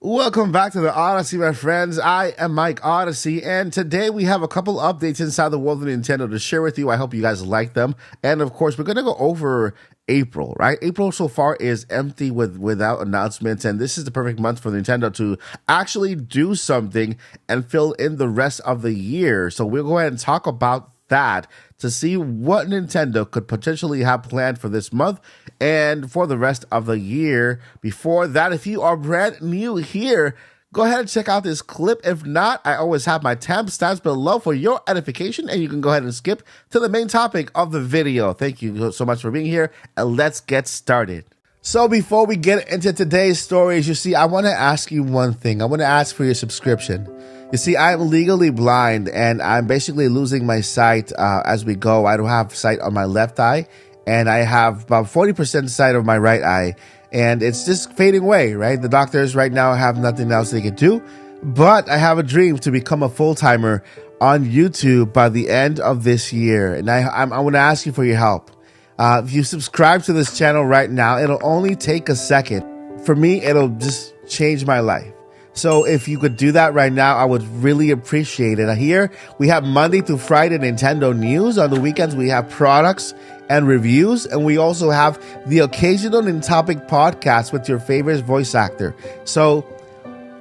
Welcome back to the Odyssey, my friends. I am Mike Odyssey, and today we have a couple updates inside the world of Nintendo to share with you. I hope you guys like them. And of course, we're going to go over April, right? April so far is empty without announcements, and this is the perfect month for Nintendo to actually do something and fill in the rest of the year. So we'll go ahead and talk about that to see what Nintendo could potentially have planned for this month and for the rest of the year. Before that, if you are brand new here, go ahead and check out this clip. If not, I always have my timestamps below for your edification, and you can go ahead and skip to the main topic of the video. Thank you so much for being here, and let's get started. So before we get into today's stories, you see, I want to ask you one thing. I want to ask for your subscription. You see, I'm legally blind, and I'm basically losing my sight as we go. I don't have sight on my left eye, and I have about 40% sight of my right eye, and it's just fading away, right? The doctors right now have nothing else they can do, but I have a dream to become a full-timer on YouTube by the end of this year, and I want to ask you for your help. If you subscribe to this channel right now, it'll only take a second. For me, it'll just change my life. So if you could do that right now, I would really appreciate it. Here, we have Monday through Friday Nintendo news. On the weekends, we have products and reviews. And we also have the occasional in-topic podcast with your favorite voice actor. So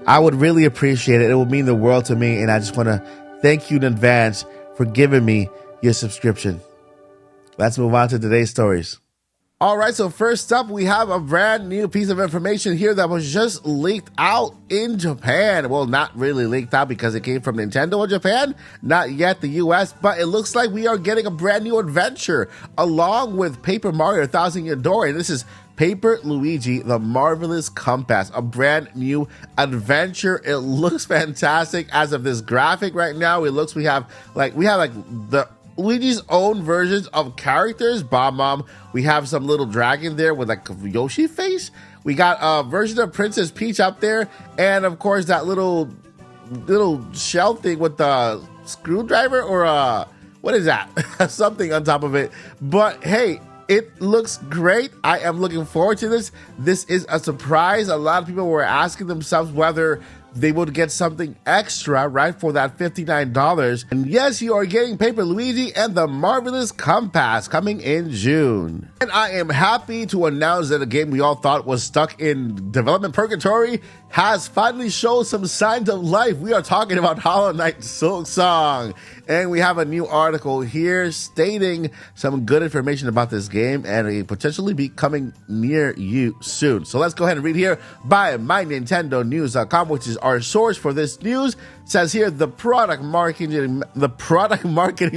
I would really appreciate it. It will mean the world to me. And I just want to thank you in advance for giving me your subscription. Let's move on to today's stories. All right, so first up, we have a brand new piece of information here that was just leaked out in Japan. Well, not really leaked out because it came from Nintendo in Japan, not yet the US, but it looks like we are getting a brand new adventure along with Paper Mario 1000 Year Door. And this is Paper Luigi, the Marvelous Compass, a brand new adventure. It looks fantastic as of this graphic right now. It looks we have the Luigi's own versions of characters. Bomb. We have some little dragon there with like a Yoshi face. We got a version of Princess Peach up there, and of course that little shell thing with the screwdriver or what is that? Something on top of it. But hey, it looks great. I am looking forward to this. This is a surprise. A lot of people were asking themselves whether they would get something extra, right, for that $59. And yes, you are getting Paper Luigi and the Marvelous Compass coming in June. And I am happy to announce that a game we all thought was stuck in development purgatory has finally shown some signs of life. We are talking about Hollow Knight Silksong. And we have a new article here stating some good information about this game and it potentially be coming near you soon. So let's go ahead and read here by MyNintendoNews.com, which is our source for this news. It says here the product marketing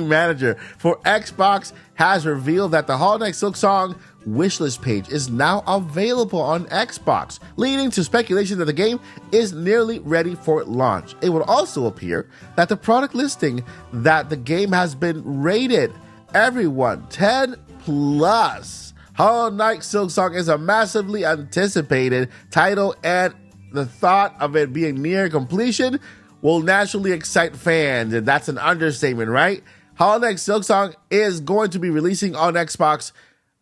manager for Xbox has revealed that the Hollow Knight Silksong wishlist page is now available on Xbox, leading to speculation that the game is nearly ready for launch. It would also appear that the product listing that the game has been rated everyone 10 plus. Hollow Knight Silksong is a massively anticipated title, and the thought of it being near completion will naturally excite fans, and that's an understatement, right? Hollow Knight Silksong is going to be releasing on Xbox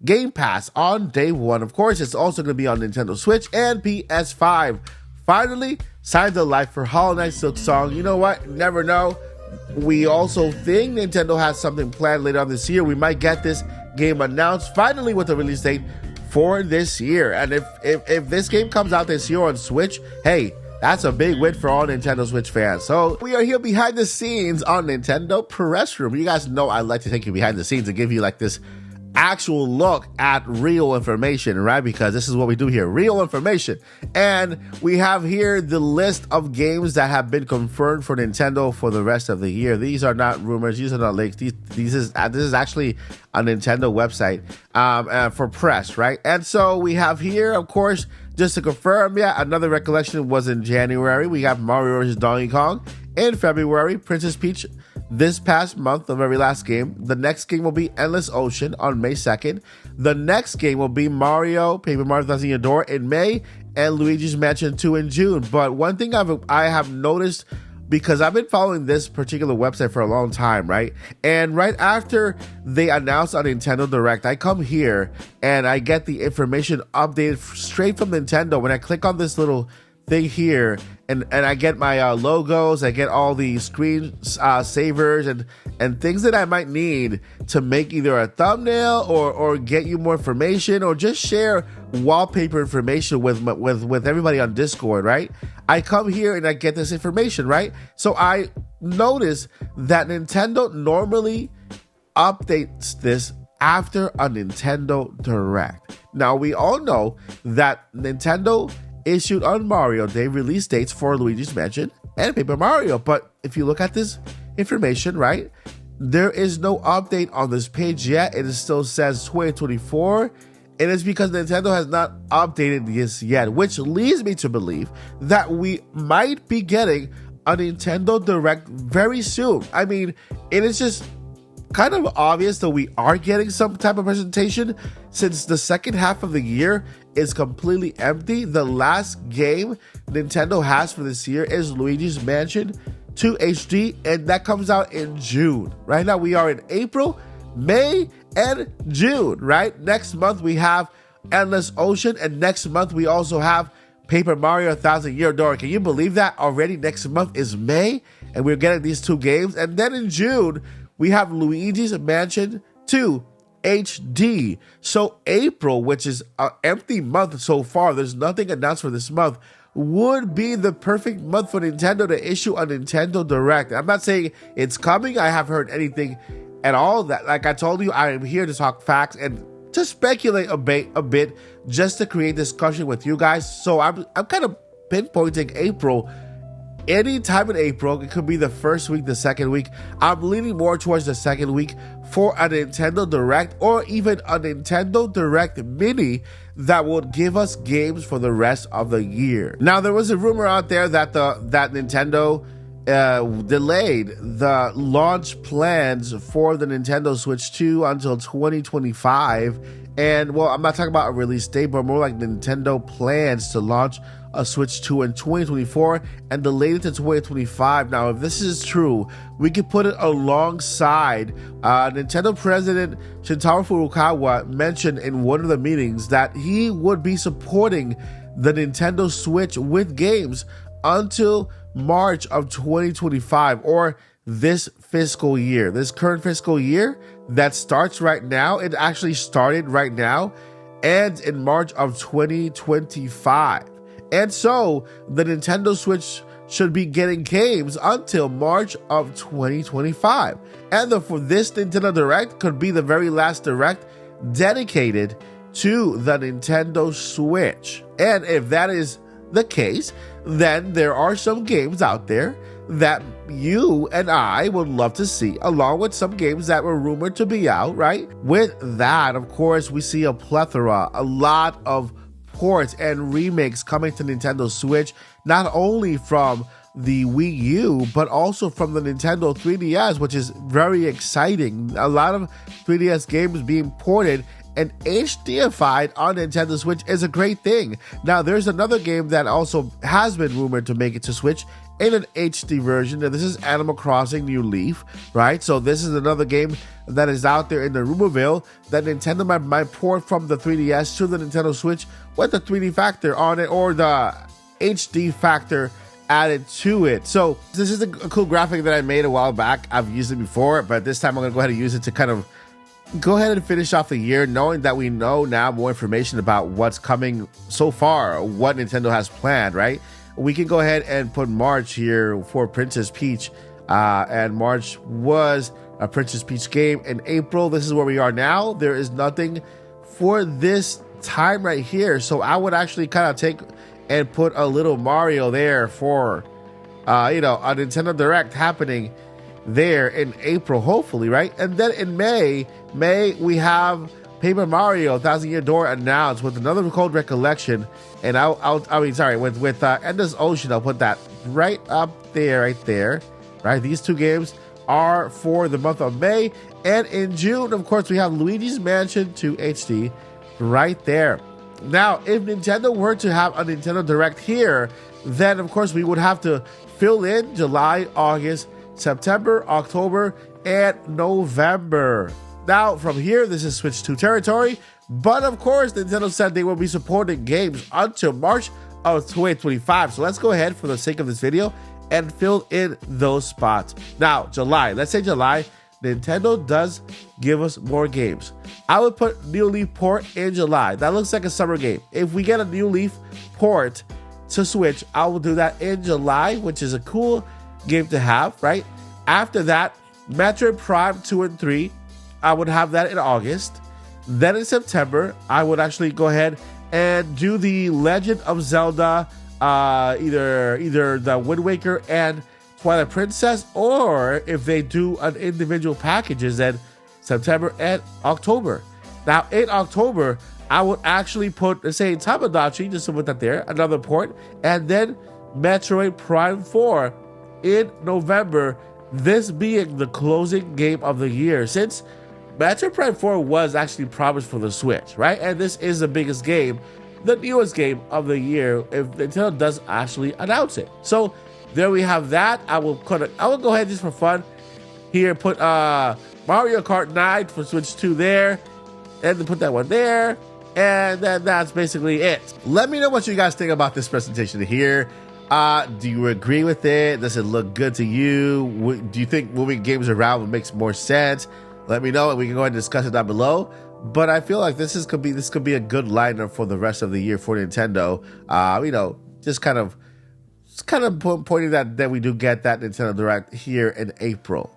Game Pass on day one. Of course, it's also going to be on Nintendo Switch and PS5. Finally, signs of life for Hollow Knight Silksong. You know what? Never know. We also think Nintendo has something planned later on this year. We might get this game announced finally with a release date for this year. And if this game comes out this year on Switch, hey, that's a big win for all Nintendo Switch fans. So we are here behind the scenes on Nintendo Press Room. You guys know I like to take you behind the scenes and give you like this actual look at real information, right? Because this is what we do here, real information. And we have here the list of games that have been confirmed for Nintendo for the rest of the year. These are not rumors, these are not leaks. This is actually a Nintendo website for press, right? And so we have here, of course, just to confirm, yeah, another recollection was in January. We have Mario vs. Donkey Kong in February, Princess Peach this past month, the very last game. The next game will be Endless Ocean on May 2nd. The next game will be Paper Mario 1000 Year Door in May, and Luigi's Mansion 2 in June. But one thing I have noticed because I've been following this particular website for a long time, right? And right after they announced on Nintendo Direct, I come here and I get the information updated straight from Nintendo. When I click on this little thing here, and I get my logos, I get all the screen savers and things that I might need to make either a thumbnail or get you more information or just share wallpaper information with everybody on Discord, right? I come here and I get this information, right? So I notice that Nintendo normally updates this after a Nintendo Direct. Now, we all know that Nintendo issued on Mario Day release dates for Luigi's Mansion and Paper Mario. But if you look at this information, right, there is no update on this page yet. It still says 2024. And it's because Nintendo has not updated this yet, which leads me to believe that we might be getting a Nintendo Direct very soon. I mean, it is just kind of obvious that we are getting some type of presentation since the second half of the year is completely empty. The last game Nintendo has for this year is Luigi's Mansion 2 HD, and that comes out in June. Right now we are in April, May, and June, right? Next month we have Endless Ocean, and next month we also have Paper Mario 1000 Year Door. Can you believe that already next month is May and we're getting these two games? And then in June we have Luigi's Mansion 2 HD. So April, which is an empty month so far, there's nothing announced for this month, would be the perfect month for Nintendo to issue a Nintendo Direct. I'm not saying it's coming. I haven't heard anything at all. That, like I told you, I am here to talk facts and to speculate a bit just to create discussion with you guys. So I'm kind of pinpointing April. Any time in April, it could be the first week, the second week. I'm leaning more towards the second week for a Nintendo Direct or even a Nintendo Direct Mini that would give us games for the rest of the year. Now, there was a rumor out there that that Nintendo delayed the launch plans for the Nintendo Switch 2 until 2025. And, well, I'm not talking about a release date, but more like Nintendo plans to launch a Switch 2 in 2024 and delayed it to 2025. Now, if this is true, we could put it alongside Nintendo President Shintaro Furukawa mentioned in one of the meetings that he would be supporting the Nintendo Switch with games until March of 2025, or this fiscal year, this current fiscal year that starts right now. It actually started right now and in March of 2025. And so the Nintendo Switch should be getting games until March of 2025. And for this Nintendo Direct could be the very last Direct dedicated to the Nintendo Switch. And if that is the case, then there are some games out there that you and I would love to see, along with some games that were rumored to be out, right? With that, of course, we see a plethora, a lot of ports and remakes coming to Nintendo Switch, not only from the Wii U, but also from the Nintendo 3DS, which is very exciting. A lot of 3DS games being ported and HDified on Nintendo Switch is a great thing. Now, there's another game that also has been rumored to make it to Switch in an HD version, and this is Animal Crossing New Leaf, right? So this is another game that is out there in the rumorville that Nintendo might port from the 3DS to the Nintendo Switch with the 3D factor on it or the HD factor added to it. So this is a cool graphic that I made a while back. I've used it before, but this time I'm gonna go ahead and use it to kind of go ahead and finish off the year, knowing that we know now more information about what's coming so far, what Nintendo has planned, right? We can go ahead and put March here for Princess Peach, and March was a Princess Peach game. In April, this is where we are now. There is nothing for this time right here, so I would actually kind of take and put a little Mario there for, a Nintendo Direct happening there in April, hopefully, right? And then in May we have Paper Mario 1000 Year Door announced with another Cold Recollection, and with Endless Ocean. I'll put that right up there, right? These two games are for the month of May, and in June, of course, we have Luigi's Mansion 2 HD right there. Now, if Nintendo were to have a Nintendo Direct here, then of course we would have to fill in July, August, September, October, and November. Now, from here, this is Switch 2 territory, but of course, Nintendo said they will be supporting games until March of 2025. So let's go ahead, for the sake of this video, and fill in those spots. Now, July, let's say July, Nintendo does give us more games. I would put New Leaf port in July. That looks like a summer game. If we get a New Leaf port to Switch, I will do that in July, which is a cool game to have, right? After that, Metroid Prime 2 and 3, I would have that in August. Then in September, I would actually go ahead and do the Legend of Zelda, either the Wind Waker and Twilight Princess, or if they do an individual packages, then September and October. Now in October, I would actually put, let's say, Tamagotchi, just to put that there, another port, and then Metroid Prime 4 in November, this being the closing game of the year, since Metroid Prime 4 was actually promised for the Switch, right? And this is the biggest game, the newest game of the year, if Nintendo does actually announce it. So there we have that. I will go ahead just for fun here, put Mario Kart 9 for Switch 2 there, and then put that one there, and then that's basically it. Let me know what you guys think about this presentation here. Do you agree with it? Does it look good to you? Do you think moving games around would make more sense? Let me know, and we can go ahead and discuss it down below. But I feel like this could be a good lineup for the rest of the year for Nintendo. You know, just kind of pointing that we do get that Nintendo Direct here in April.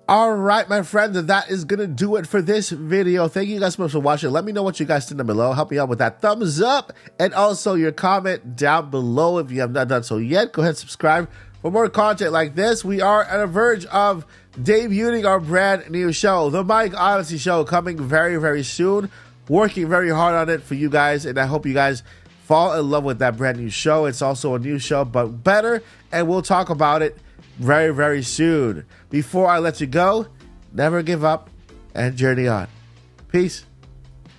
All right, my friends, that is going to do it for this video. Thank you guys so much for watching. Let me know what you guys think down below. Help me out with that thumbs up and also your comment down below if you have not done so yet. Go ahead and subscribe for more content like this. We are on the verge of debuting our brand new show, the Mike Odyssey Show, coming very, very soon. Working very hard on it for you guys, and I hope you guys fall in love with that brand new show. It's also a new show, but better, and we'll talk about it very, very soon. Before I let you go, never give up and journey on. Peace.